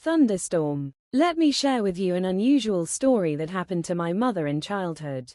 Thunderstorm. Let me share with you an unusual story that happened to my mother in childhood.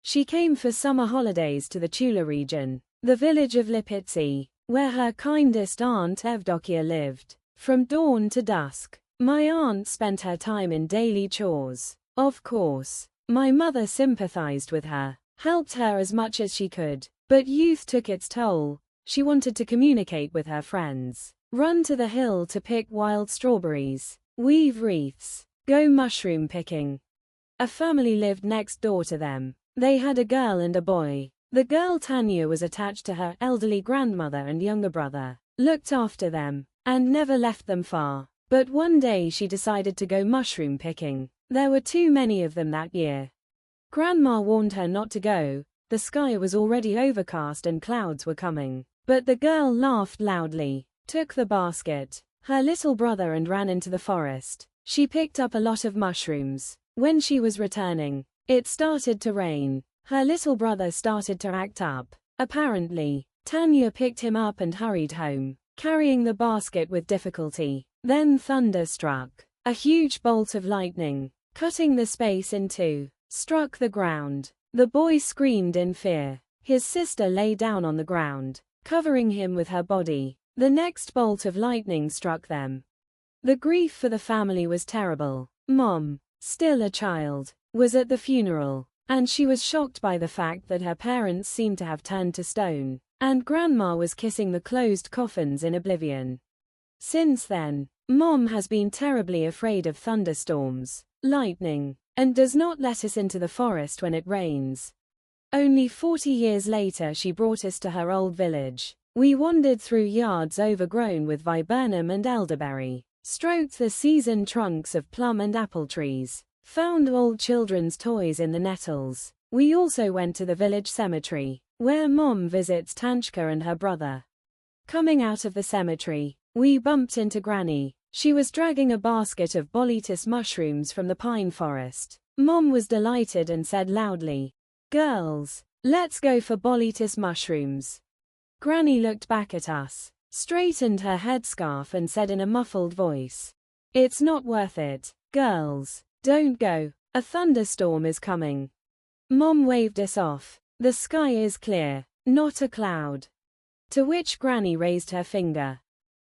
She came for summer holidays to the Tula region, the village of Lipitsi, where her kindest aunt Evdokia lived. From dawn to dusk, my aunt spent her time in daily chores. Of course, my mother sympathized with her, helped her as much as she could, but youth took its toll. She wanted to communicate with her friends, run to the hill to pick wild strawberries, weave wreaths, go mushroom picking. A family lived next door to them. They had a girl and a boy. The girl Tanya was attached to her elderly grandmother and younger brother, looked after them, and never left them far. But one day she decided to go mushroom picking. There were too many of them that year. Grandma warned her not to go. The sky was already overcast and clouds were coming. But the girl laughed loudly, took the basket, her little brother, and ran into the forest. She picked up a lot of mushrooms. When she was returning, it started to rain. Her little brother started to act up. Apparently, Tanya picked him up and hurried home, carrying the basket with difficulty. Then thunder struck. A huge bolt of lightning, cutting the space in two, struck the ground. The boy screamed in fear. His sister lay down on the ground, covering him with her body. The next bolt of lightning struck them. The grief for the family was terrible. Mom, still a child, was at the funeral, and she was shocked by the fact that her parents seemed to have turned to stone, and Grandma was kissing the closed coffins in oblivion. Since then, Mom has been terribly afraid of thunderstorms, lightning, and does not let us into the forest when it rains. Only 40 years later she brought us to her old village. We wandered through yards overgrown with viburnum and elderberry, stroked the seasoned trunks of plum and apple trees, found old children's toys in the nettles. We also went to the village cemetery, where Mom visits Tanchka and her brother. Coming out of the cemetery, we bumped into Granny. She was dragging a basket of boletus mushrooms from the pine forest. Mom was delighted and said loudly, "Girls, let's go for boletus mushrooms." Granny looked back at us, straightened her headscarf and said in a muffled voice, "It's not worth it, girls, don't go, a thunderstorm is coming." Mom waved us off. "The sky is clear, not a cloud." To which Granny raised her finger.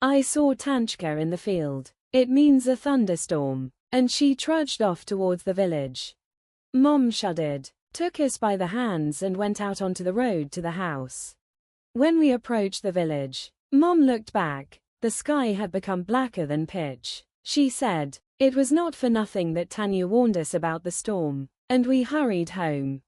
I saw Tanchka in the field. "It means a thunderstorm," and she trudged off towards the village. Mom shuddered, took us by the hands and went out onto the road to the house. When we approached the village, Mom looked back. The sky had become blacker than pitch. She said, "It was not for nothing that Tanya warned us about the storm," and we hurried home.